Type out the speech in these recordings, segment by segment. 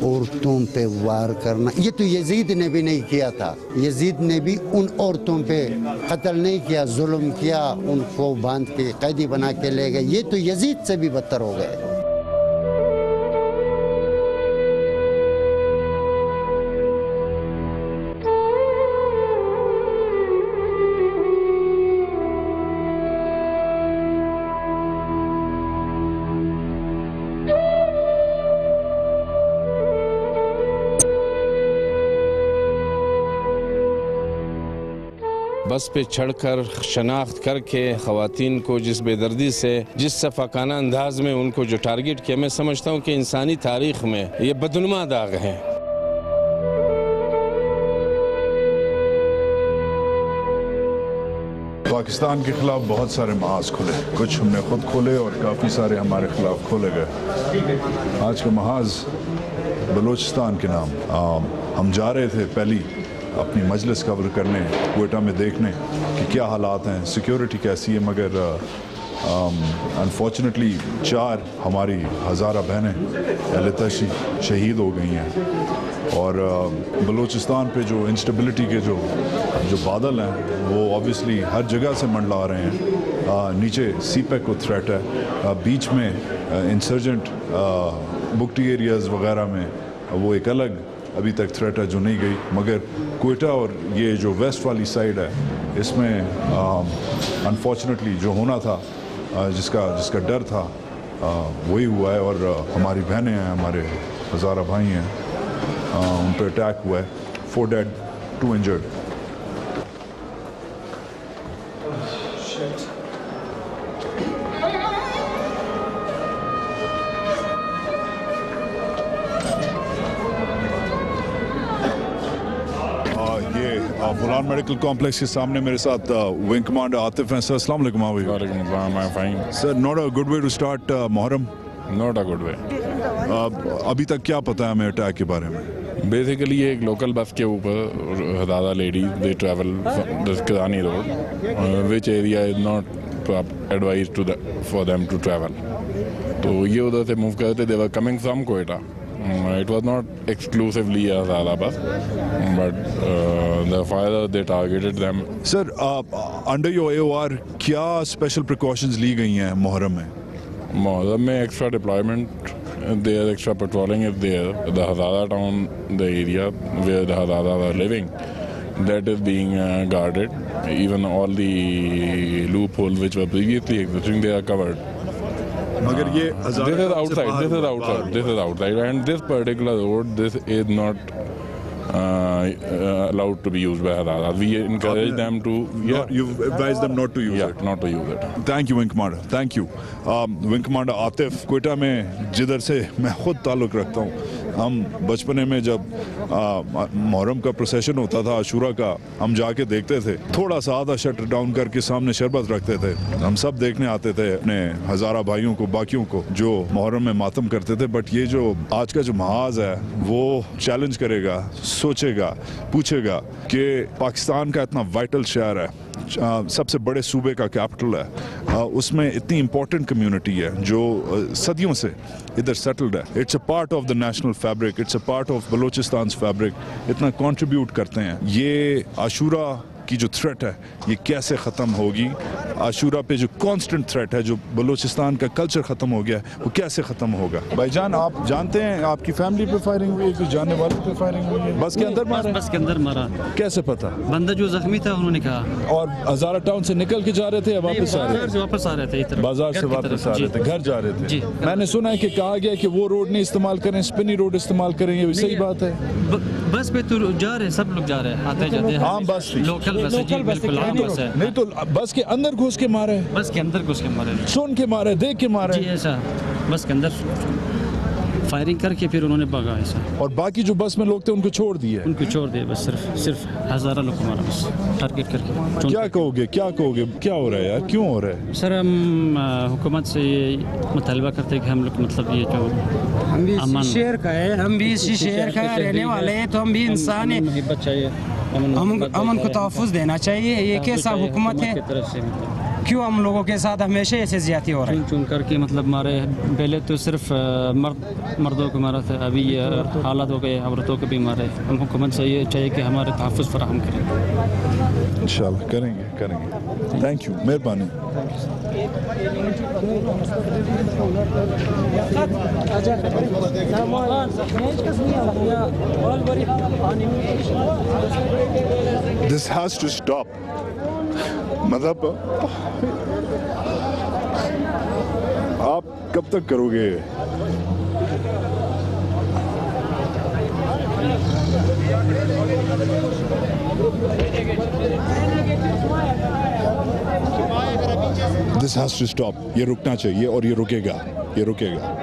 औरतों पे वार करना, ये तो यजीद ने भी नहीं किया था। यजीद ने भी उन औरतों पे कत्ल नहीं किया, जुल्म किया, उनको बांध के कैदी बना के ले गए। ये तो यजीद से भी बदतर हो गए। बस पे चढ़कर शनाख्त करके ख़वातीन को जिस बेदर्दी से, जिस सफ़ाकाना अंदाज में उनको जो टारगेट किया, मैं समझता हूँ कि इंसानी तारीख़ में ये बदनुमा दाग हैं। पाकिस्तान के ख़िलाफ़ बहुत सारे महाज खुले, कुछ हमने ख़ुद खोले और काफ़ी सारे हमारे ख़िलाफ़ खोले गए। आज का महाज बलूचिस्तान के नाम, हम जा रहे थे पहली अपनी मजलिस कवर करने, क्वेटा में देखने कि क्या हालात हैं, सिक्योरिटी कैसी है, मगर अनफॉर्चुनेटली 4 हमारी हज़ारा बहनें अहले-तशी शहीद हो गई हैं। और बलूचिस्तान पे जो इंस्टेबिलिटी के जो बादल हैं वो ऑब्वियसली हर जगह से मंडला रहे हैं। नीचे सीपेक को थ्रेट है, बीच में इंसर्जेंट बुकटी एरियाज़ वगैरह में वो एक अलग अभी तक थ्रेट है जो नहीं गई, मगर क्वेटा और ये जो वेस्ट वाली साइड है इसमें अनफॉर्चुनेटली जो होना था, जिसका डर था वही हुआ है। और हमारी बहनें हैं, हमारे हज़ारा भाई हैं, उन पर अटैक हुआ है। 4 डेड 2 इंजर्ड। फुलान मेडिकल कॉम्प्लेक्स के सामने मेरे साथ विंग कमांडर आतिफ हैं। सर अस्सलाम वालेकुम। Sir, not a good way to start Muharram? Not a good way. अभी तक क्या पता है हमें अटैक के बारे में? बेसिकली एक लोकल बस के ऊपर ज़्यादा लेडीज दे ट्रैवल किसानी road, which area is not advise for them to travel. तो ये उधर से मूव करते, they were coming from Quetta. It was not exclusively a Zala bus, but the fire they targeted them. Sir, under your AOR क्या special precautions ली गई हैं मुहर्रम में? मुहर्रम में extra deployment, there extra patrolling is there. The Hazara town, the area where the Hazara are living, that is being guarded. Even all the loopholes which were previously existing, they are covered. मगर ये this is outside, and this particular road, this is not allowed to be used by Hazara. We encourage them to. You advise them not to use it. Not to use it. Thank you, Wing Commander. Thank you, Wing Commander Atif. Quetta में जिधर से मैं खुद ताल्लुक़ रखता हूँ, हम बचपने में जब मुहर्रम का प्रोसेशन होता था, आशूरा का, हम जाके देखते थे। थोड़ा सा आधा शटर डाउन करके सामने शरबत रखते थे, हम सब देखने आते थे अपने हज़ारा भाइयों को, बाकियों को जो मुहर्रम में मातम करते थे। बट ये जो आज का जो महाज है वो चैलेंज करेगा, सोचेगा, पूछेगा कि पाकिस्तान का इतना वाइटल शहर है, सबसे बड़े सूबे का कैपिटल है, उसमें इतनी इम्पोर्टेंट कम्युनिटी है जो सदियों से इधर सेटल्ड है। It's a part of the national fabric, it's a part of Balochistan fabric, इतना कंट्रीब्यूट करते हैं। ये आशूरा की जो थ्रेट है ये कैसे ख़त्म होगी? आशूरा पे जो कांस्टेंट थ्रेट है, जो बलूचिस्तान का कल्चर ख़त्म हो गया, वो कैसे ख़त्म होगा? भाईजान, आप जानते हैं आपकी फैमिली पे फायरिंग हुई है, कुछ जानने वाले पे फायरिंग हुई है? बस के अंदर मारा? बस के अंदर मारा। कैसे पता? बंदा जो जख्मी था उन्होंने कहा। और हज़ारा टाउन से निकल के जा रहे थे या वापस आ रहे थे? वापस आ रहे थे, बाजार से वापस आ रहे थे, घर जा रहे थे। मैंने सुना है कि कहा गया कि वो रोड नहीं इस्तेमाल करें, स्पिनी रोड इस्तेमाल करें, ये सही बात है? बस पे तो जा रहे, सब लोग जा रहे हैं, आते जाते हैं। आम बस थी? लोकल बस है, बिल्कुल आम बस है। नहीं तो बस के अंदर घुस के मारे? बस के अंदर घुस के मारे, सुन के मारे, देख के मारे? जी ऐसा, बस के अंदर फायरिंग करके फिर उन्होंने भागा ऐसा। और बाकी जो बस में लोग थे उनको छोड़ दिए? उनको छोड़ दिए, बस सिर्फ हज़ारा लोग को मारा, बस टारगेट करके। क्या कहोगे, क्या हो रहा है यार, क्यों हो रहा है? सर, हम हुकूमत से ये मुतालबा करते हैं कि हम लोग मतलब ये जो हम भी इसी शहर का है, हम भी इसी शहर का रहने वाले हैं, तो हम भी इंसान हैं, अमन को तहफ़्फ़ुज़ देना चाहिए। ये कैसा हुकूमत है? क्यों हम लोगों के साथ हमेशा ऐसे ज्यादती हो रही है? चुन करके मतलब मारे, पहले तो सिर्फ मर्दों को मारा था, अभी ये हालात हो गए औरतों को भी मारे। हम हुकूमत से ये चाहिए कि हमारे तहफ़्फ़ुज़ फराहम करें। इंशाल्लाह करेंगे करेंगे। थैंक यू, मेहरबानी। This has to stop. मतलब आप कब तक करोगे? This has to stop. ये रुकना चाहिए और ये रुकेगा, ये रुकेगा।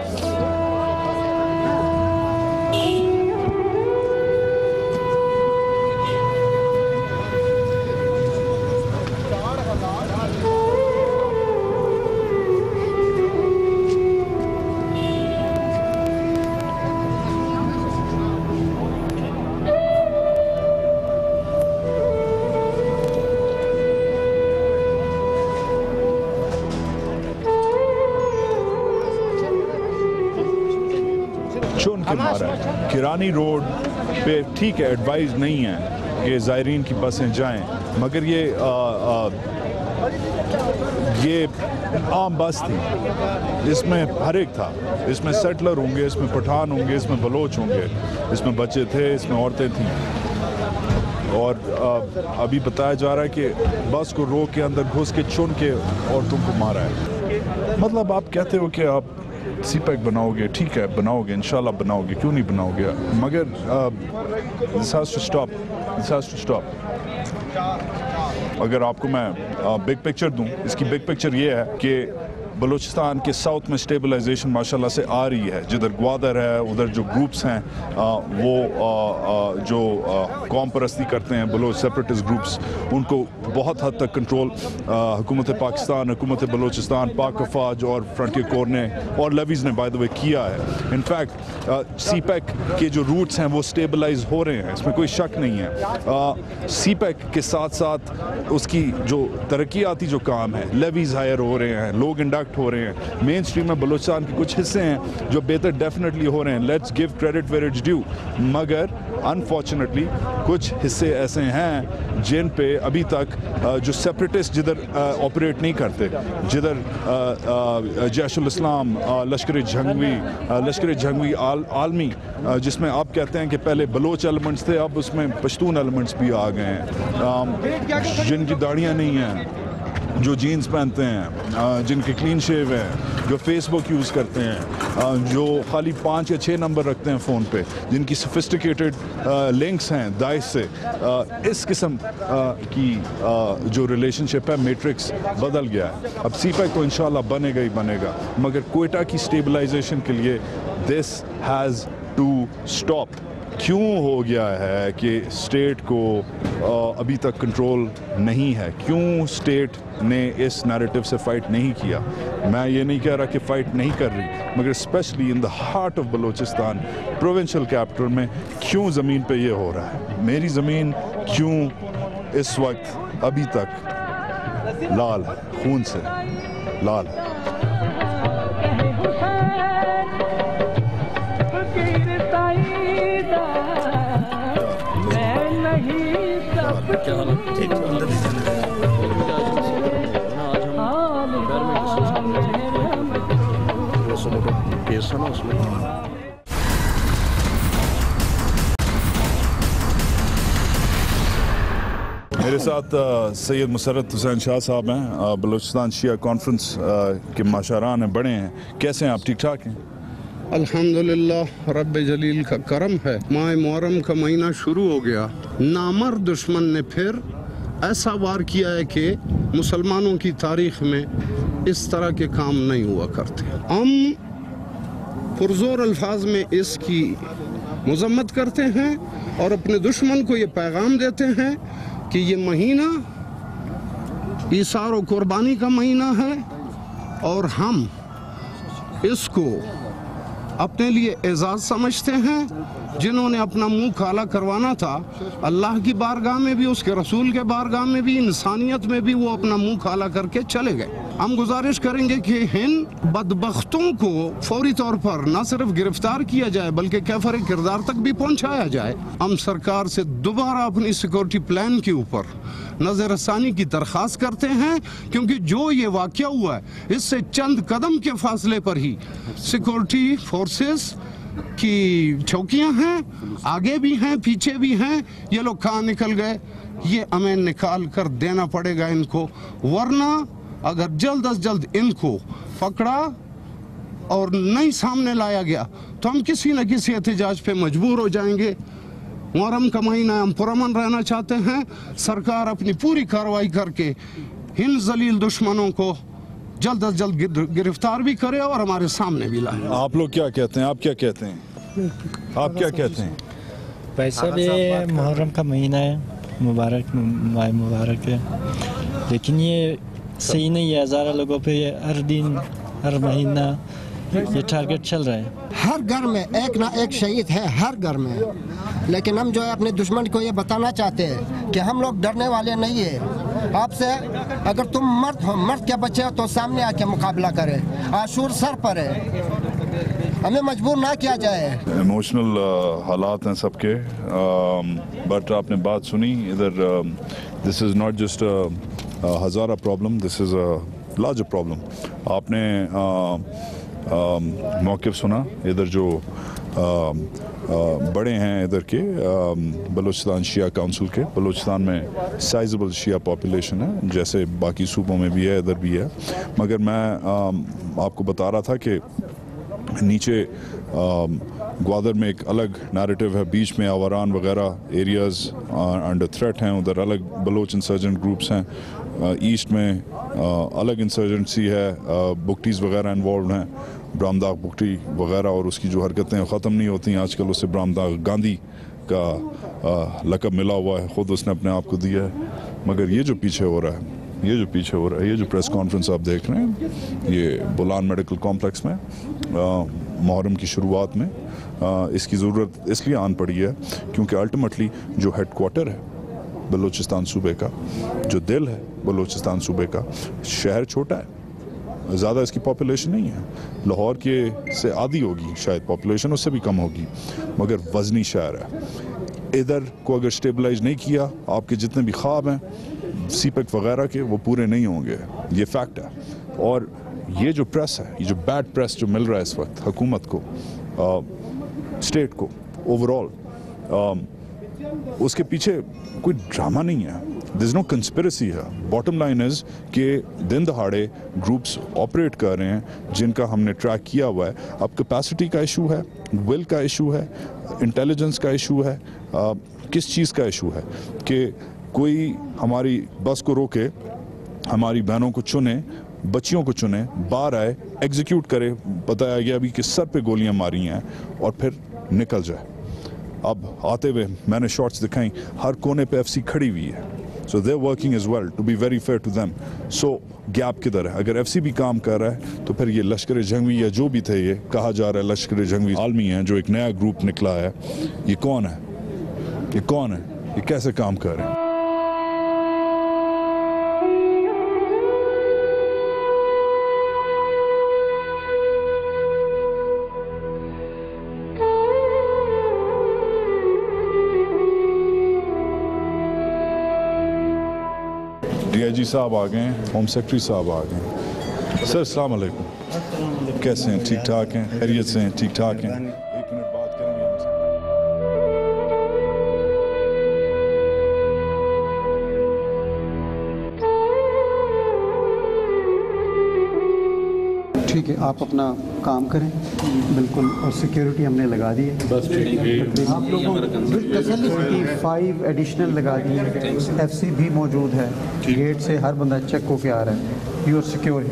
चुन के मारा है। किरानी रोड पे ठीक है, एडवाइस नहीं है कि ज़ायरीन की बसें जाएं, मगर ये आम बस थी, इसमें हर एक था। इसमें सेटलर होंगे, इसमें पठान होंगे, इसमें बलोच होंगे, इसमें बच्चे थे, इसमें औरतें थीं। और अभी बताया जा रहा है कि बस को रोक के अंदर घुस के चुन के औरतों को मारा है। मतलब आप कहते हो कि आप सीपैक बनाओगे, ठीक है बनाओगे, इंशाल्लाह बनाओगे, क्यों नहीं बनाओगे, मगर this has to stop, this has to stop. अगर आपको मैं बिग पिक्चर दूं, इसकी बिग पिक्चर ये है कि बलूचिस्तान के साउथ में स्टेबलाइजेशन माशाल्लाह से आ रही है। जिधर ग्वादर है, उधर जो ग्रुप्स हैं वो जो कौम परस्ती करते हैं, बलोच सेपरेटिस्ट ग्रुप्स, उनको बहुत हद तक कंट्रोल हुकूमत पाकिस्तान, हुकूमत बलूचिस्तान, पाक अफवाज और फ्रंटियर कोर ने और लेवीज़ ने बाय द वे किया है। इनफैक्ट सीपैक के जो रूट्स हैं वो स्टेबलाइज हो रहे हैं, इसमें कोई शक नहीं है। सीपैक के साथ साथ उसकी जो तरक्याती जो काम है, लेवीज़ हायर हो रहे हैं, लोग इंडक्ट हो रहे हैं। मेन स्ट्रीम में बलूचिस्तान के कुछ हिस्से हैं जो बेहतर डेफिनेटली हो रहे हैं, let's give credit where it's due, मगर अनफॉर्चुनेटली कुछ हिस्से ऐसे हैं जिन पे अभी तक जो सेपरेटिस्ट जिधर ऑपरेट नहीं करते, जिधर जैश उल इस्लाम, लश्कर जंगवी आलमी, जिसमें आप कहते हैं कि पहले बलोच एलिमेंट्स थे, अब उसमें पश्तून एलिमेंट्स भी आ गए हैं, जिनकी दाढ़ियाँ नहीं हैं, जो जीन्स पहनते हैं, जिनके क्लीन शेव हैं, जो फेसबुक यूज़ करते हैं, जो खाली 5 या 6 नंबर रखते हैं फ़ोन पे, जिनकी सोफिस्टिकेटेड लिंक्स हैं दाइश से, इस किस्म की जो रिलेशनशिप है, मैट्रिक्स बदल गया है। अब सीपैक तो इंशाल्लाह बनेगा ही बनेगा, मगर कोयटा की स्टेबलाइजेशन के लिए दिस हैज़ टू स्टॉप। क्यों हो गया है कि स्टेट को अभी तक कंट्रोल नहीं है? क्यों स्टेट ने इस नैरेटिव से फ़ाइट नहीं किया? मैं ये नहीं कह रहा कि फ़ाइट नहीं कर रही, मगर specially in the heart of Balochistan, provincial capital में क्यों ज़मीन पे ये हो रहा है? मेरी ज़मीन क्यों इस वक्त अभी तक लाल है, खून से लाल है? मेरे साथ सैयद मुसर्रत हुसैन शाह साहब हैं, बलूचिस्तान शिया कॉन्फ्रेंस के माशारान हैं, बड़े हैं। कैसे हैं आप? ठीक ठाक हैं? अल्हम्दुलिल्लाह, रब्बे जलील का करम है। माह मुहर्रम का महीना शुरू हो गया, नामर्द दुश्मन ने फिर ऐसा वार किया है कि मुसलमानों की तारीख में इस तरह के काम नहीं हुआ करते। हम पुरजोर अल्फाज में इसकी मजम्मत करते हैं और अपने दुश्मन को ये पैगाम देते हैं कि ये महीना ईसार और कुर्बानी का महीना है और हम इसको अपने लिए एजाज़ समझते हैं, जिन्होंने अपना मुंह काला करवाना था अल्लाह की बारगाह में भी, उसके रसूल के बारगाह में भी, इंसानियत में भी, वो अपना मुंह काला करके चले गए। हम गुजारिश करेंगे कि इन बदबख्तों को फौरी तौर पर न सिर्फ गिरफ्तार किया जाए बल्कि कैफर किरदार तक भी पहुंचाया जाए। हम सरकार से दोबारा अपनी सिक्योरिटी प्लान के ऊपर नज़रसानी की दरख्वास्त करते हैं, क्योंकि जो ये वाक़या हुआ है इससे चंद कदम के फासले पर ही सिक्योरिटी फोर्सेस की चौकियां हैं, आगे भी हैं पीछे भी हैं। ये लोग कहाँ निकल गए, ये हमें निकाल कर देना पड़ेगा इनको, वरना अगर जल्द अज जल्द इनको पकड़ा और नहीं सामने लाया गया तो हम किसी न किसी एहतजाज पे मजबूर हो जाएंगे। मुहर्रम का महीना हम पुरअमन रहना चाहते हैं। सरकार अपनी पूरी कार्रवाई करके इन जलील दुश्मनों को जल्द अज जल्द गिरफ्तार भी करे और हमारे सामने भी लाए। आप लोग क्या कहते हैं, आप क्या कहते हैं, आप क्या कहते हैं? भाई साहब ये मुहर्रम का महीना है, मुबारक माह मुबारक है, लेकिन ये सही नहीं है। हज़ारों लोगों पे हर दिन हर महीना ये टारगेट चल रहा है। हर घर में एक ना एक शहीद है, हर घर में। लेकिन हम जो है अपने दुश्मन को ये बताना चाहते हैं कि हम लोग डरने वाले नहीं है आपसे। अगर तुम मर्द हो, मर्द के बच्चे हो तो सामने आके मुकाबला करें। आशूर सर पर है, हमें मजबूर ना किया जाए। इमोशनल हालात हैं सबके, बट आपने बात सुनी इधर। This is not just Hazara problem, this is a larger problem. आपने मौक़िफ़ सुना इधर जो बड़े हैं इधर के बलूचिस्तान शिया काउंसिल के। बलूचिस्तान में साइजेबल शिया पॉपुलेशन है, जैसे बाकी सूबों में भी है, इधर भी है। मगर मैं आपको बता रहा था कि नीचे ग्वादर में एक अलग नैरेटिव है, बीच में आवारान वगैरह एरियाज़ अंडर थ्रेट हैं, उधर अलग बलोच इंसर्जेंट ग्रुप्स हैं। ईस्ट में अलग इंसर्जेंसी है, बुकटीज़ वगैरह इन्वॉल्व हैं, ब्रामदाग बुकटी वगैरह, और उसकी जो हरकतें ख़त्म नहीं होती आजकल। उससे ब्रामदाग गांधी का लक़ब मिला हुआ है, ख़ुद उसने अपने आप को दिया है। मगर ये जो पीछे हो रहा है, ये जो पीछे हो रहा है, ये जो प्रेस कॉन्फ्रेंस आप देख रहे हैं, ये बुलान मेडिकल कॉम्प्लेक्स में मुहर्रम की शुरुआत में इसकी ज़रूरत इसलिए आन पड़ी है क्योंकि अल्टीमेटली जो हेड क्वार्टर है बलूचिस्तान सूबे का, जो दिल है बलूचिस्तान सूबे का, शहर छोटा है, ज़्यादा इसकी पॉपुलेशन नहीं है। लाहौर के से आधी होगी शायद पॉपुलेशन, उससे भी कम होगी, मगर वज़नी शहर है। इधर को अगर स्टेबलाइज नहीं किया, आपके जितने भी ख्वाब हैं सीपेक वगैरह के, वो पूरे नहीं होंगे, ये फैक्ट है। और ये जो प्रेस है, ये जो बैड प्रेस जो मिल रहा है इस वक्त हुकूमत को, स्टेट को ओवरऑल, उसके पीछे कोई ड्रामा नहीं है, देयर इज नो कंस्पिरेसी है। बॉटम लाइन इज़ कि दिन दहाड़े ग्रुप्स ऑपरेट कर रहे हैं जिनका हमने ट्रैक किया हुआ है। अब कैपेसिटी का इशू है, विल का इशू है, इंटेलिजेंस का इशू है, किस चीज़ का इशू है कि कोई हमारी बस को रोके, हमारी बहनों को चुने, बच्चियों को चुने, बाहर आए, एग्जीक्यूट करे, बताया गया अभी कि सर पे गोलियां मारी हैं, और फिर निकल जाए। अब आते हुए मैंने शॉट्स दिखाई, हर कोने पे एफसी खड़ी हुई है, so they working as well, to be very fair to them. So gap किधर है? अगर एफसी भी काम कर रहा है तो फिर ये लश्कर जंगवी या जो भी थे, ये कहा जा रहा है लश्कर जंगवी आलमी हैं, जो एक नया ग्रुप निकला है, ये कौन है? ये कौन है? ये कैसे काम कर रहे हैं? डीआईजी साहब आ गए हैं, होम सेक्रेटरी साहब आ गए हैं। सर अस्सलाम वालेकुम, कैसे हैं? ठीक ठाक हैं? खैरियत से हैं? ठीक ठाक हैं? एक मिनट बात करेंगे हमसे। ठीक है, आप अपना काम करें बिल्कुल, और सिक्योरिटी हमने लगा दी है, बस ठीक है। आप लोगों को 5 एडिशनल लगा दी है, एफसी भी मौजूद है, गेट से हर बंदा चेक होके आ रहा है, यू आर सिक्योर है।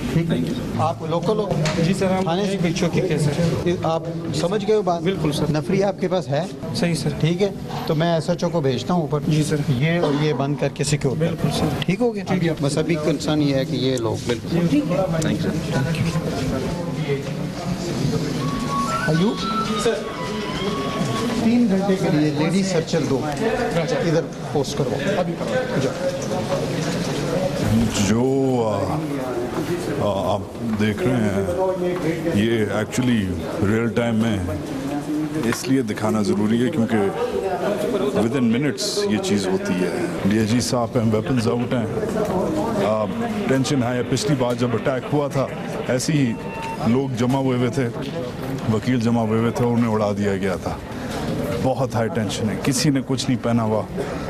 ठीक है, आप लोकल हो? जी सर, हम थाने से पीछे की कैसे आप समझ गए हो बात? बिल्कुल सर। नफरी आपके पास है? सही सर। ठीक है, तो मैं एसएचओ को भेजता हूँ ऊपर। जी सर। ये और ये बंद करके सिक्योर। बिल्कुल सर। ठीक हो गया? ठीक है, बस अभी कंसर्न ये है कि ये लोग। बिल्कुल, थैंक यू सर। अयू 3 घंटे के लिए लेडी सर्चर 2 इधर पोस्ट करवाओ अभी जाओ। जो आप देख रहे हैं ये एक्चुअली रियल टाइम में इसलिए दिखाना ज़रूरी है क्योंकि विद इन मिनट्स ये चीज़ होती है। डीआईजी साहब हैं, वेपन्स आउट हैं, टेंशन है। पिछली बार जब अटैक हुआ था ऐसे ही लोग जमा हुए थे, वकील जमा हुए थे, उन्हें उड़ा दिया गया था। बहुत हाई टेंशन है, किसी ने कुछ नहीं पहना हुआ,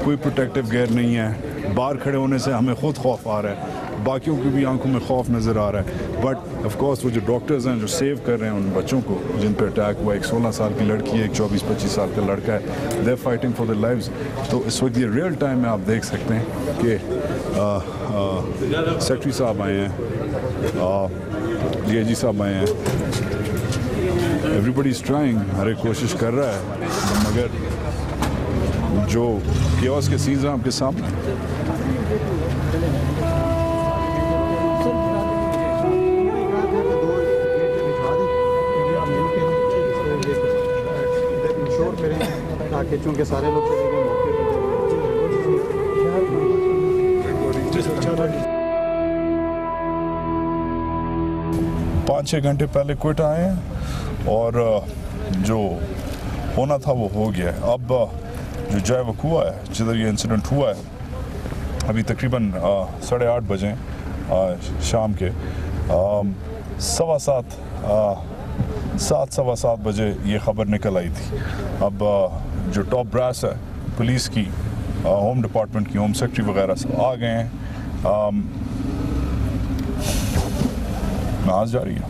कोई प्रोटेक्टिव गेयर नहीं है। बाहर खड़े होने से हमें खुद खौफ आ रहा है, बाकियों की भी आंखों में खौफ नज़र आ रहा है। बट ऑफ कोर्स वो जो डॉक्टर्स हैं जो सेव कर रहे हैं उन बच्चों को जिन पर अटैक हुआ, एक 16 साल की लड़की है, एक 24-25 साल का लड़का है, they are fighting for their lives. तो इस वक्त ये रियल टाइम में आप देख सकते हैं कि सेक्रेटरी साहब आए हैं, डीआईजी साहब आए हैं, एवरीबडी इज़ ट्राइंग, हर एक कोशिश कर रहा है, मगर जो केओस के सीन्स हैं आपके सामने। ताकि चूँकि सारे लोग चले गए मौके पर 5-6 घंटे पहले क्विट आए हैं और जो होना था वो हो गया है। अब जो जय वकुआ है जिधर ये इंसिडेंट हुआ है अभी तकरीबन 8:30 बजे शाम के 7:15 बजे ये ख़बर निकल आई थी। अब जो टॉप ब्रास है पुलिस की, होम डिपार्टमेंट की, होम सेक्रेटरी वगैरह सब आ गए हैं। आज जा रही है।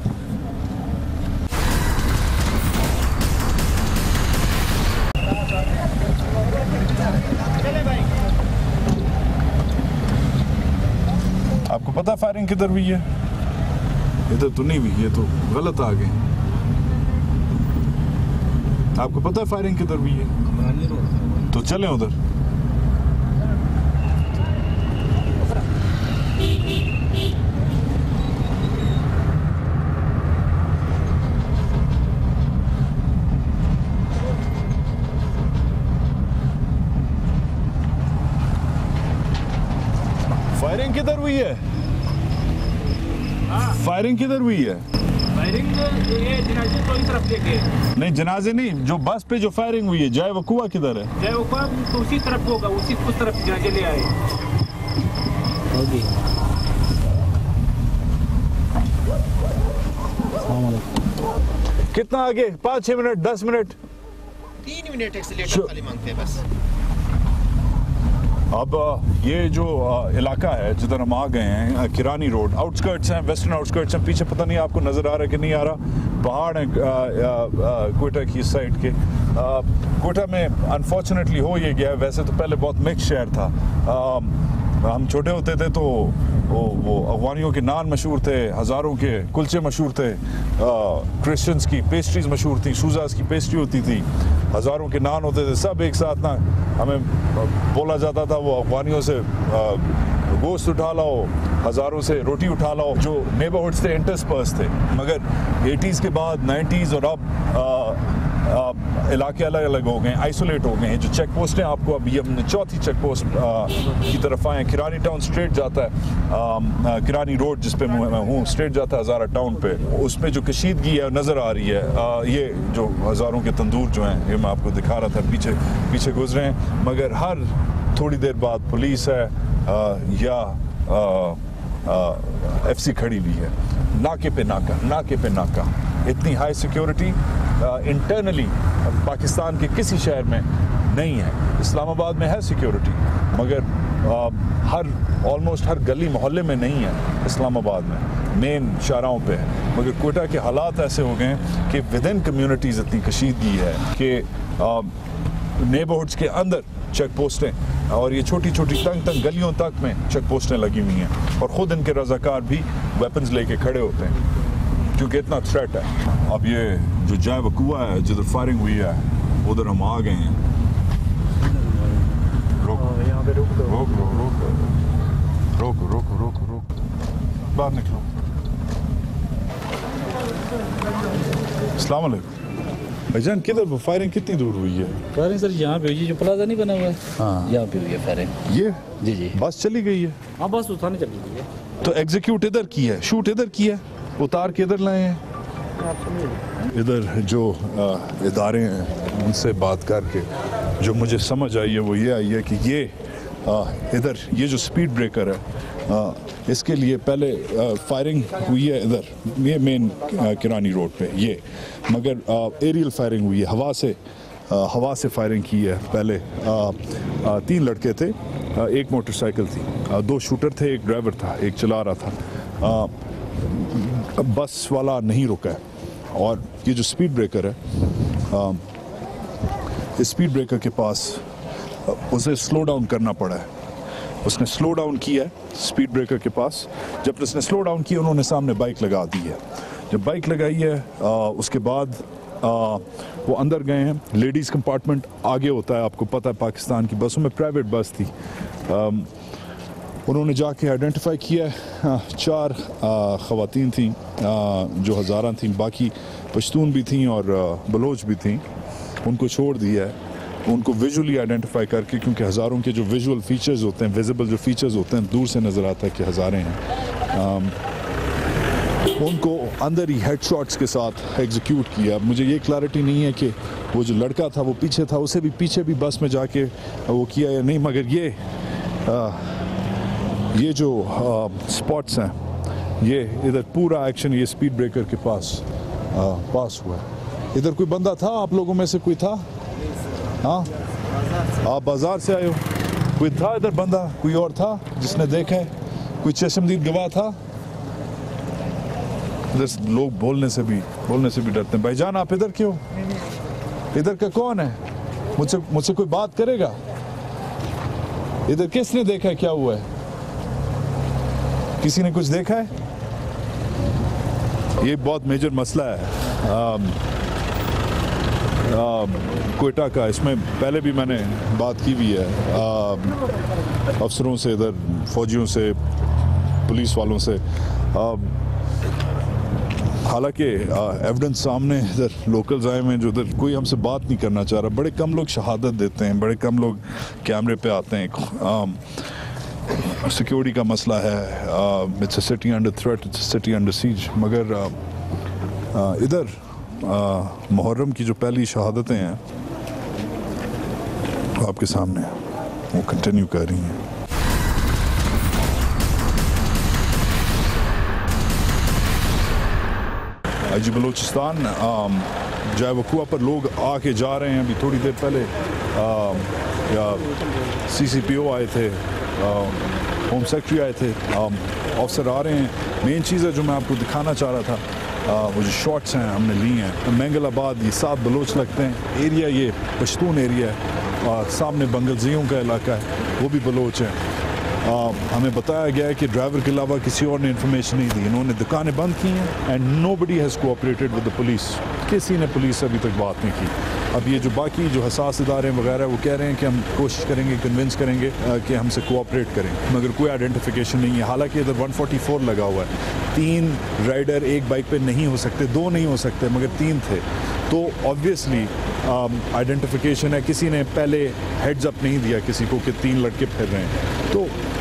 आपको पता फायरिंग किधर हुई है? इधर तो नहीं हुई, ये तो गलत आ गए। आपको पता है फायरिंग किधर हुई है? तो चलें उधर। फायरिंग किधर हुई है? फायरिंग किधर हुई है? फायरिंग ये जनाजे तो इस तरफ लेके नहीं, जनाजे नहीं, जो बस पे जो फायरिंग हुई है, जय वकुआ किधर है? जय वकुआ तो उसी तरफ होगा, उसी उस तरफ जनाजे ले आए। कितना आगे? 5-6 मिनट, 10 मिनट, 3 मिनट एक्सीलेटर खाली मांगते हैं बस। अब ये जो इलाका है जिधर हम आ गए हैं, किरानी रोड, आउटस्कर्ट्स हैं, वेस्टर्न आउटस्कर्ट्स हैं। पीछे पता नहीं आपको नज़र आ रहा है कि नहीं आ रहा, पहाड़ हैं क्वेटा की इस साइड के। क्वेटा में अनफॉर्चुनेटली हो ये गया, वैसे तो पहले बहुत मिक्स शहर था। हम छोटे होते थे तो वो अफगानियों के नान मशहूर थे, हज़ारों के कुलचे मशहूर थे, क्रिश्चियंस की पेस्ट्रीज मशहूर थी, सूजास की पेस्ट्री होती थी, हज़ारों के नान होते थे, सब एक साथ ना हमें बोला जाता था वो अफगानियों से गोश्त उठा लाओ, हज़ारों से रोटी उठा लाओ। जो नेबरहुड्स थे इंटरस्पर्स थे, मगर 80s के बाद 90s और अब इलाके अलग अलग हो गए, आइसोलेट हो गए हैं। जो चेक पोस्ट हैं, आपको अभी हमने चौथी चेक पोस्ट की तरफ आए। किरानी टाउन स्ट्रेट जाता है, किरानी रोड जिस पे मैं हूँ स्ट्रेट जाता है हज़ारा टाउन पे, उसमें जो कशीदगी है नज़र आ रही है। ये जो हज़ारों के तंदूर जो हैं, ये मैं आपको दिखा रहा था, पीछे गुजरे हैं, मगर हर थोड़ी देर बाद पुलिस है या FC खड़ी हुई है, नाके पे नाका। इतनी हाई सिक्योरिटी इंटरनली पाकिस्तान के किसी शहर में नहीं है। इस्लामाबाद में है सिक्योरिटी, मगर ऑलमोस्ट हर गली मोहल्ले में नहीं है। इस्लामाबाद में मेन शाहराहों पे है, मगर क्वेटा के हालात ऐसे हो गए हैं कि विद इन कम्युनिटीज़ इतनी कशीदगी है कि नेबरहुड्स के अंदर चेक पोस्टें और ये छोटी छोटी तंग गलियों तक में चेक पोस्टें लगी हुई हैं, और ख़ुद इनके रज़ाकार भी वेपन्स लेके खड़े होते हैं क्योंकि इतना थ्रेट है। अब ये जो जय वकुआ है जिधर फायरिंग हुई है उधर हम आ गए हैं। रोको बाहर निकलो। अस्सलाम वालेकुम। भाईजान किधर फायरिंग कितनी दूर हुई है? फायरिंग सर यहाँ पे हुई है, जो प्लाजा नहीं बना हुआ है, हाँ यहाँ पे हुई है फायरिंग। ये जी जी बस चली गई है? हाँ बस उठाने चली गई है। तो एग्जीक्यूट इधर की है, शूट इधर की है, उतार के इधर लाए हैं। इधर जो इदारे हैं उनसे बात करके जो मुझे समझ आई है वो ये आई है कि ये इधर ये जो स्पीड ब्रेकर है इसके लिए पहले फायरिंग हुई है इधर, ये मेन किरानी रोड पे ये, मगर एरियल फायरिंग हुई है, हवा से फायरिंग की है पहले। 3 लड़के थे, एक मोटरसाइकिल थी, 2 शूटर थे, एक ड्राइवर था, एक चला रहा था। बस वाला नहीं रुका है और ये जो स्पीड ब्रेकर है इस स्पीड ब्रेकर के पास उसे स्लो डाउन करना पड़ा है। उसने स्लो डाउन किया है स्पीड ब्रेकर के पास। जब उसने स्लो डाउन किया उन्होंने सामने बाइक लगा दी है। जब बाइक लगाई है उसके बाद वो अंदर गए हैं। लेडीज़ कंपार्टमेंट आगे होता है, आपको पता है पाकिस्तान की बसों में, प्राइवेट बस थी। उन्होंने जाके आइडेंटिफाई किया, 4 ख़वातीन थीं जो हज़ारा थीं, बाकी पश्तून भी थीं और बलोच भी थीं। उनको छोड़ दिया है, उनको विजुअली आइडेंटिफाई करके, क्योंकि हज़ारों के जो विजुअल फीचर्स होते हैं, विजिबल जो फीचर्स होते हैं, दूर से नज़र आता है कि हज़ारे हैं। उनको अंदर ही हेडशॉट्स के साथ एग्जीक्यूट किया। मुझे ये क्लैरिटी नहीं है कि वो जो लड़का था वो पीछे था, उसे भी पीछे भी बस में जाके वो किया या नहीं, मगर ये जो स्पॉट्स हैं, ये इधर पूरा एक्शन ये स्पीड ब्रेकर के पास हुआ है। इधर कोई बंदा था आप लोगों में से? कोई था? हाँ, आप बाजार से आए हो, कोई था इधर बंदा? कोई और था जिसने देखा है? कोई चश्मदीद गवाह था? इधर लोग बोलने से भी डरते हैं। भाईजान आप इधर क्यों? इधर का कौन है? मुझसे कोई बात करेगा? इधर किसने देखा है क्या हुआ है? किसी ने कुछ देखा है? ये बहुत मेजर मसला है क्वेटा का। इसमें पहले भी मैंने बात की हुई है अफसरों से, इधर फौजियों से, पुलिस वालों से। हालांकि एविडेंस सामने, इधर लोकल्स आए हुए हैं जो इधर कोई हमसे बात नहीं करना चाह रहा। बड़े कम लोग शहादत देते हैं, बड़े कम लोग कैमरे पे आते हैं। सिक्योरिटी का मसला है, it's a city under threat, it's a city under seize. मगर इधर मुहर्रम की जो पहली शहादतें हैं आपके सामने वो कंटिन्यू कर रही हैं। आईजी बलूचिस्तान जाए वकुआ पर लोग आके जा रहे हैं। अभी थोड़ी देर पहले CCPO आए थे, होम सेक्रेटरी आए थे, ऑफिसर आ रहे हैं। मेन चीज़ है जो मैं आपको दिखाना चाह रहा था, वो जो शॉट्स हैं हमने ली हैं। मैंगलाबाद ये 7 बलोच लगते हैं। एरिया ये पश्तून एरिया है और सामने बंगलजियों का इलाका है, वो भी बलोच हैं। हमें बताया गया है कि ड्राइवर के अलावा किसी और ने इन्फॉर्मेशन नहीं दी। इन्होंने दुकानें बंद की हैं and nobody has cooperated with the police. किसी ने पुलिस से अभी तक बात नहीं की। अब ये जो बाकी जो हसास इदारे वगैरह वो कह रहे हैं कि हम कोशिश करेंगे, कन्विंस करेंगे कि हमसे कोऑपरेट करें, मगर कोई आइडेंटिफिकेशन नहीं है। हालांकि इधर 144 लगा हुआ है। 3 राइडर एक बाइक पे नहीं हो सकते, 2 नहीं हो सकते, मगर 3 थे। तो ऑब्वियसली आइडेंटिफिकेशन है। किसी ने पहले हेड्स अप नहीं दिया किसी को कि 3 लड़के फिर रहे हैं। तो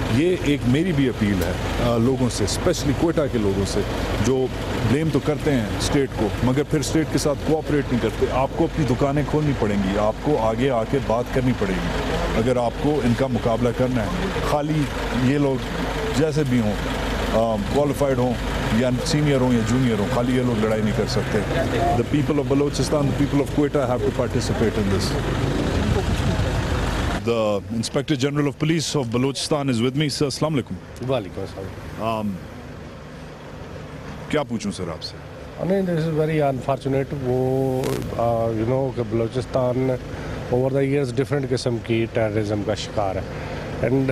ये एक मेरी भी अपील है लोगों से, स्पेशली क्वेटा के लोगों से, जो ब्लेम तो करते हैं स्टेट को मगर फिर स्टेट के साथ कोऑपरेट नहीं करते। आपको अपनी दुकानें खोलनी पड़ेंगी, आपको आगे आके बात करनी पड़ेगी अगर आपको इनका मुकाबला करना है। खाली ये लोग जैसे भी हों, क्वालिफाइड हों या सीनियर हों या जूनियर हों, खाली ये लोग लड़ाई नहीं कर सकते। The people of Balochistan, the people of Quetta have to participate in this. The Inspector General of Police of Balochistan is with me. Sir, Assalamu alaikum. वालेकुम अस्सलाम। क्या पूछूं सर आपसे? नहीं, दिस इज़ वेरी अनफॉर्चुनेट। वो यू नो कि Balochistan over the years different किस्म की टेररिज्म का शिकार है एंड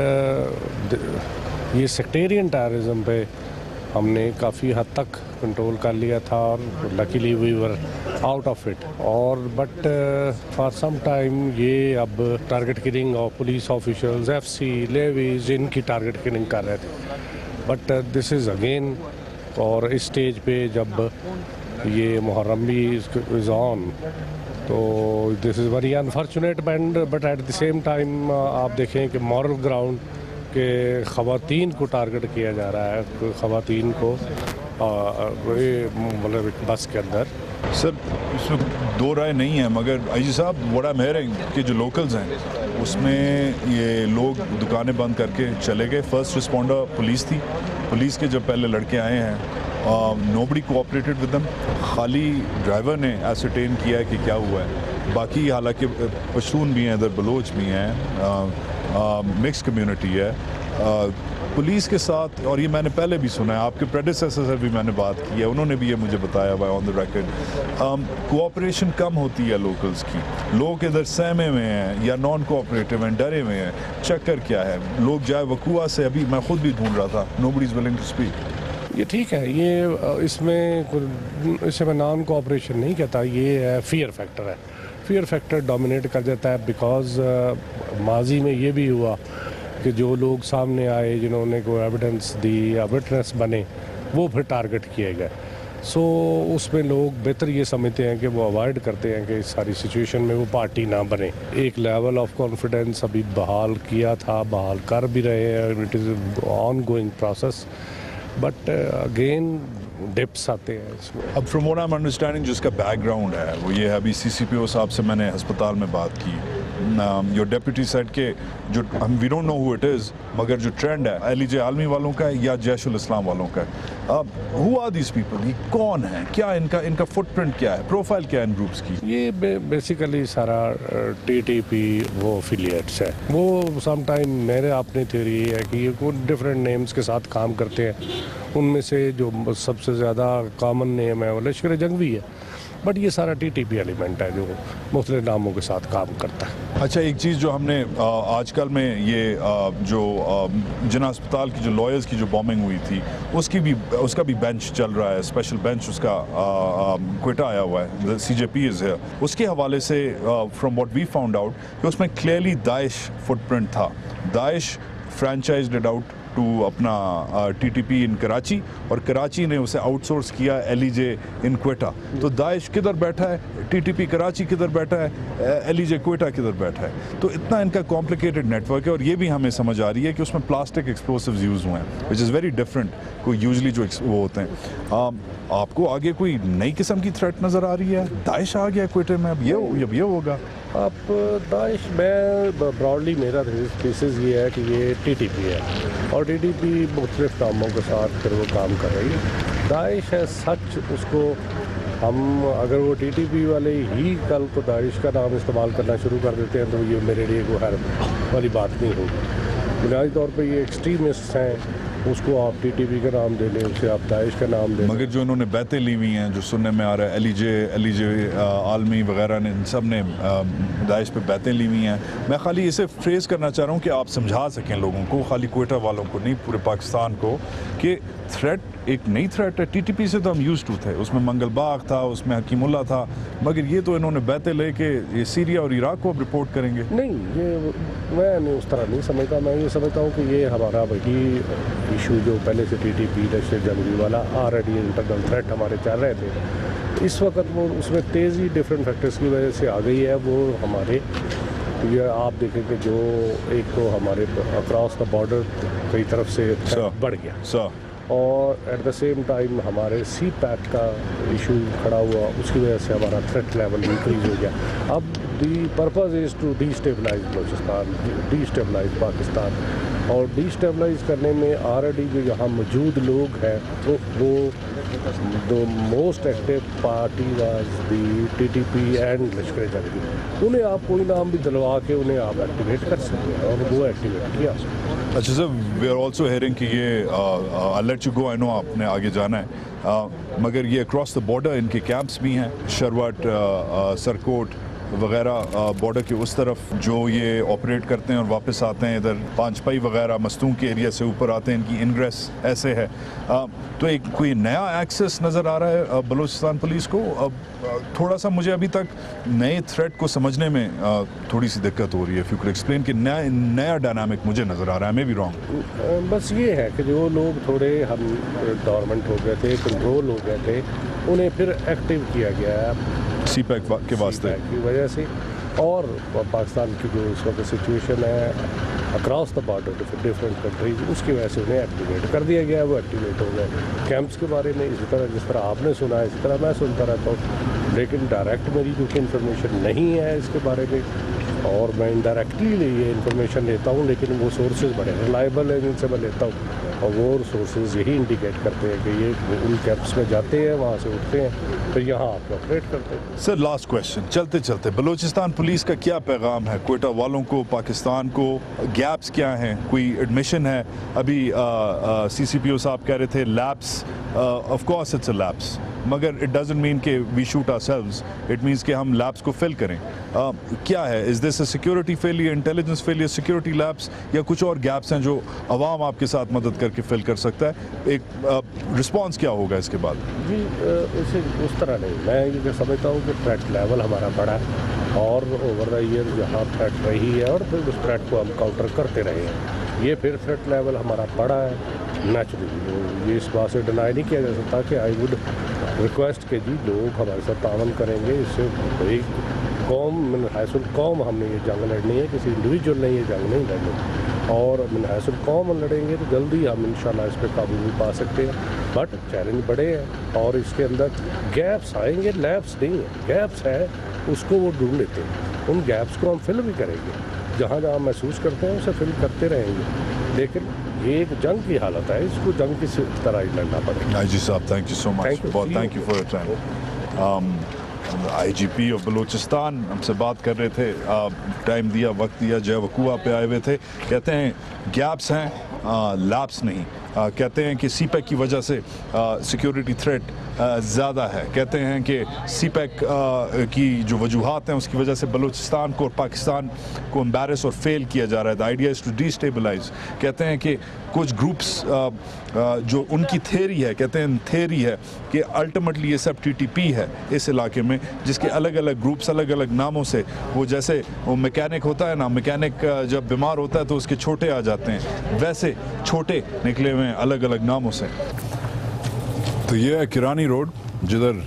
ये सेक्टेरियन टेररिज्म पे हमने काफ़ी हद तक कंट्रोल कर लिया था और luckily we were out of it. और बट फॉर सम टाइम ये अब टारगेट किलिंग और पुलिस ऑफिशियल्स, FC, लेवीज, इनकी टारगेट किलिंग कर रहे थे। बट दिस इज़ अगेन, और इस स्टेज पे जब ये मुहर्रम भी इज़ ऑन, तो this is very unfortunate but at the same time आप देखें कि मॉरल ग्राउंड के ख़वातीन को टारगेट किया जा रहा है, ख़वातीन को मतलब बस के अंदर। सर इसमें दो राय नहीं है, मगर आईजी साहब व्हाट आई एम हियरिंग कि जो लोकल्स हैं उसमें ये लोग दुकानें बंद करके चले गए। फर्स्ट रिस्पॉन्डर पुलिस थी, पुलिस के जब पहले लड़के आए हैं नोबडी कोऑपरेटेड विद देम, खाली ड्राइवर ने एसरटेन किया है कि क्या हुआ है। बाकी हालांकि पश्तून भी हैं इधर, बलोच भी हैं, मिक्स कम्युनिटी है पुलिस के साथ। और ये मैंने पहले भी सुना है, आपके प्रेडिसेसर से भी मैंने बात की है, उन्होंने भी ये मुझे बताया हुआ ऑन द रिकॉर्ड। कोऑपरेशन कम होती है लोकल्स की, लोग इधर सहमे हुए हैं या नॉन कोऑपरेटिव हैं, डरे हुए हैं। चक्कर क्या है, लोग जाए वकूआ से, अभी मैं खुद भी ढूंढ रहा था, nobody is willing to speak. ये ठीक है, ये इसमें मैं नॉन कोऑपरेशन नहीं कहता, ये है फियर फैक्टर है। फियर फैक्टर डोमिनेट कर जाता है बिकॉज माजी में ये भी हुआ कि जो लोग सामने आए जिन्होंने कोई एविडेंस दी या विटनेस बने वो फिर टारगेट किए गए। सो उसमें लोग बेहतर ये समझते हैं कि वो अवॉइड करते हैं कि इस सारी सिचुएशन में वो पार्टी ना बने। एक लेवल ऑफ कॉन्फिडेंस अभी बहाल किया था, बहाल कर भी रहे हैं, it is on going process, but again dips आते हैं इसमें। अब from what I am understanding जिसका बैकग्राउंड है वो ये है, अभी CCPO साहब से मैंने अस्पताल में बात की, योर डेप्यूटी सेड के जो हम we don't know who it is, मगर जो ट्रेंड है LEJ आलमी वालों का है या जैशुल इस्लाम वालों का है। अब हु आर दीज पीपल, ये कौन है, क्या इनका फुटप्रिंट क्या है, प्रोफाइल क्या है इन ग्रुप्स की? ये बेसिकली सारा TTP वो एफिलिएट्स है। वो समटाइम मेरे अपनी थ्योरी है कि ये कुछ डिफरेंट नेम्स के साथ काम करते हैं। उनमें से जो सबसे ज़्यादा कॉमन नेम है वो लश्कर जंगवी है, बट ये सारा TTP एलिमेंट है जो मुख्तलिफ नामों के साथ काम करता है। अच्छा, एक चीज़ जो हमने आजकल में ये जो जिना अस्पताल की जो लॉयर्स की जो बॉम्बिंग हुई थी उसका भी बेंच चल रहा है, स्पेशल बेंच उसका क्वेटा आया हुआ है, CJP इज़ है। उसके हवाले से from what we found out कि उसमें क्लियरली दाइश फुटप्रिंट था। दाइश फ्रेंचाइज्ड आउट टू अपना TTP इन कराची और कराची ने उसे आउटसोर्स किया LEJ इन क्वेटा। तो दाइश किधर बैठा है, TTP कराची किधर बैठा है, LEJ क्वेटा किधर बैठा है। तो इतना इनका कॉम्प्लिकेटेड नेटवर्क है। और ये भी हमें समझ आ रही है कि उसमें प्लास्टिक एक्सप्लोसिव्स यूज़ हुए हैं, विच इज़ वेरी डिफरेंट कोई यूजली जो वो होते हैं। आपको आगे कोई नई किस्म की थ्रेट नज़र आ रही है? दाइश आ गया क्वेटा में, अब ये होगा। अब दाइश में ब्रॉडली मेरा थीसिस ये है कि ये TTP है और TTP मुख्तलिफ कामों के साथ फिर वो काम कर रही है। दाइश है सच, उसको हम अगर वो TTP वाले ही कल को दाइश का नाम इस्तेमाल करना शुरू कर देते हैं तो ये मेरे लिए कोई हैरत वाली बात नहीं होगी। बुनियादी तौर पे ये एक्सट्रीमिस्ट हैं, उसको आप TTP का नाम दे लें, उसे आप दाइश का नाम दे। मगर जो इन्होंने बैतें ली हुई हैं, जो सुनने में आ रहा है LEJ आलमी वगैरह ने, इन सब ने दाइश पे बैतें ली हुई हैं। मैं खाली इसे फ्रेज़ करना चाह रहा हूँ कि आप समझा सकें लोगों को, खाली क्वेटा वालों को नहीं, पूरे पाकिस्तान को, कि थ्रेट एक नई थ्रेट है। TTP से तो हम यूज़ टू थे, उसमें मंगल बाग था, उसमें हकीमुल्ला था, मगर ये तो इन्होंने बैतें लेके ये सीरिया और इराक को अब रिपोर्ट करेंगे। नहीं, ये मैं नहीं उस तरह नहीं समझता। मैं ये समझता हूँ कि ये हमारा वही इशू जो पहले से TTP लश्कर जंगवी वाला ऑलरेडी इंटरनल थ्रेट हमारे चल रहे थे, इस वक्त वो उसमें तेज़ी डिफरेंट फैक्टर्स की वजह से आ गई है। वो हमारे ये आप देखेंगे जो एक तो हमारे अक्रॉस द बॉर्डर कई तरफ से बढ़ गया और एट द सेम टाइम हमारे CPAC का इशू खड़ा हुआ, उसकी वजह से हमारा थ्रेट लेवल इंक्रीज हो गया। अब the purpose is to destabilise Balochistan, destabilise Pakistan, और डिस्टेबलाइज करने में ऑलरेडी जो यहाँ मौजूद लोग हैं तो वो the most active party was the TTP and लश्कर जंगवी। उन्हें आप कोई नाम भी दिलवा के उन्हें आप एक्टिवेट कर सकते हैं और वो एक्टिवेट किया। अच्छा sir, we are also hearing कि ये I let you go, I know आपने आगे जाना है, मगर ये अक्रॉस द बॉर्डर इनके कैंप्स भी हैं, शरवट, सरकोट वगैरह बॉर्डर के उस तरफ जो ये ऑपरेट करते हैं और वापस आते हैं इधर पांचपाई वगैरह मस्तूं के एरिया से ऊपर आते हैं, इनकी इनग्रेस ऐसे है। तो एक कोई नया एक्सेस नज़र आ रहा है बलूचिस्तान पुलिस को। अब थोड़ा सा मुझे अभी तक नए थ्रेट को समझने में थोड़ी सी दिक्कत हो रही है। इफ यू कुड एक्सप्लेन कि नया डायनामिक मुझे नज़र आ रहा है, मे बी रॉन्ग। बस ये है कि जो लोग थोड़े हम गवर्नमेंट हो गए थे, कंट्रोल हो गए थे, उन्हें फिर एक्टिव किया गया है। सीपैक के वास्ते की वजह से, और पाकिस्तान की जो इस वक्त सिचुएशन है across the border different countries, उसकी वजह से उन्हें एक्टिवेट कर दिया गया है। वो एक्टिवेट हो गए। कैंप्स के बारे में इसी तरह जिस तरह आपने सुना है इसी तरह मैं सुनता रहता हूँ, लेकिन डायरेक्ट मेरी क्योंकि इन्फॉर्मेशन नहीं है इसके बारे में, और मैं इनडायरेक्टली ये इन्फॉर्मेशन लेता हूँ, लेकिन वो सोर्सेज बड़े रिलायबल हैं जिनसे मैं लेता हूँ, और वो सोर्सेज यही इंडिकेट करते हैं कि ये उन कैंप्स में जाते हैं, वहाँ से उठते हैं, फिर यहाँ आके ऑपरेट करते हैं। सर लास्ट क्वेश्चन, चलते चलते बलूचिस्तान पुलिस का क्या पैगाम है क्वेटा वालों को, पाकिस्तान को? गैप्स क्या हैं? कोई एडमिशन है? अभी CCPO साहब कह रहे थे lapse, of course it's a lapse, मगर इट डजंट मीन कि we shoot ourselves, it means कि हम लैब्स को फिल करें। क्या है, is this a security failure, intelligence failure, security lapse, या कुछ और गैप्स हैं जो अवाम आपके साथ मदद करके फिल कर सकता है? एक रिस्पांस क्या होगा इसके बाद? जी इसे उस तरह नहीं, मैं ये समझता हूँ कि थ्रेट लेवल हमारा बड़ा है, और ओवर द ईयर जहाँ थ्रेट रही है और फिर उस थ्रेट को हम काउंटर करते रहे हैं, ये फिर थ्रेट लेवल हमारा बड़ा है नेचुरली, ये इस बात से डिनाई नहीं किया जा सकता कि आई वुड रिक्वेस्ट के जी लोग हमारे साथ तावन करेंगे। इससे एक कौम मिनहासुल कौम हमने ये जंग लड़नी है, किसी इंडिविजुअल ने ये जंग नहीं लड़नी, और मिनहासुल कौम लड़ेंगे तो जल्दी हम इंशाल्लाह इस पर काबू भी पा सकते हैं। बट चैलेंज बड़े हैं और इसके अंदर गैप्स आएंगे, लैप्स नहीं है, गैप्स है, उसको वो ढूंढ लेते हैं, उन गैप्स को हम फिल भी करेंगे, जहाँ जहाँ महसूस करते हैं उसे फिल करते रहेंगे, लेकिन ये एक जंग की हालत है, इसको जंग की तरह ही लड़ना पड़ेगा। जी साहब, थैंक यू सो मच, बहुत thank you for your time. IGP of Balochistan हमसे बात कर रहे थे, टाइम दिया, वक्त दिया, जय वकूआ पे आए हुए थे। कहते हैं गैप्स हैं, लैप्स नहीं। कहते हैं कि सीपैक की वजह से सिक्योरिटी थ्रेट ज़्यादा है। कहते हैं कि सीपैक की जो वजूहात हैं उसकी वजह से बलूचिस्तान को और पाकिस्तान को एम्बैरस और फेल किया जा रहा है। The idea is to destabilise. कहते हैं कि कुछ ग्रुप्स जो उनकी थेरी है, कहते हैं थेरी है कि अल्टीमेटली ये सब TTP है इस इलाके में, जिसके अलग अलग ग्रुप्स अलग अलग नामों से, वो जैसे वो मैकेनिक होता है ना, मैकेनिक जब बीमार होता है तो उसके छोटे आ जाते हैं, वैसे छोटे निकले हुए हैं अलग अलग नामों से। तो ये है किरानी रोड, जिधर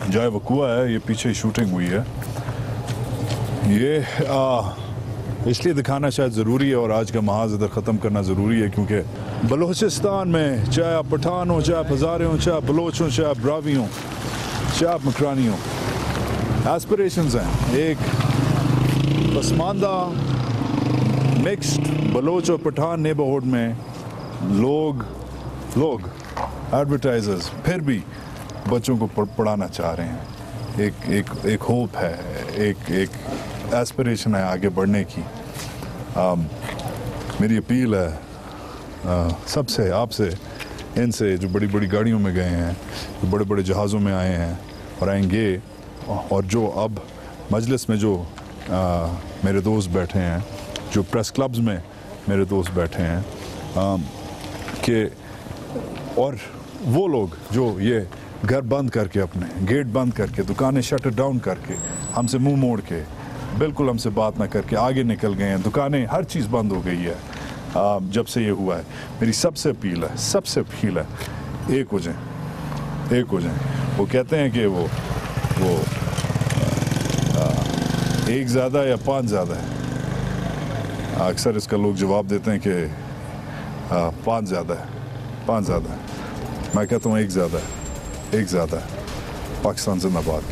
जय वकूआ है, ये पीछे शूटिंग हुई है। ये इसलिए दिखाना शायद ज़रूरी है और आज का महाज इधर ख़त्म करना ज़रूरी है, क्योंकि बलूचिस्तान में चाहे आप पठान हो, चाहे आप हज़ारे हो, चाहे आप बलोच हो, चाहे आप ब्रावी हो, चाहे आप मकरानी हो, एस्पिरेशंस हैं। एक पसमानदा मिक्स्ड बलोच और पठान नेबरहुड में लोग एडवर्टाइजर्स फिर भी बच्चों को पढ़ाना चाह रहे हैं। एक होप है, एक एस्पिरेशन है आगे बढ़ने की। मेरी अपील है सबसे, आपसे, इनसे जो बड़ी बड़ी गाड़ियों में गए हैं, जो बड़े बड़े जहाज़ों में आए हैं और आएंगे, और जो अब मजलिस में जो मेरे दोस्त बैठे हैं, जो प्रेस क्लब्स में मेरे दोस्त बैठे हैं, कि और वो लोग जो ये घर बंद करके, अपने गेट बंद करके, दुकानें शटर डाउन करके, हमसे मुंह मोड़ के, बिल्कुल हमसे बात ना करके आगे निकल गए हैं, दुकानें, हर चीज़ बंद हो गई है जब से ये हुआ है। मेरी सबसे अपील है, एक हो जाएं। वो कहते हैं कि वो एक ज़्यादा या 5 ज़्यादा है। अक्सर इसका लोग जवाब देते हैं कि 5 ज़्यादा है। मैं कहता हूँ एक ज़्यादा है। पाकिस्तान जिंदाबाद।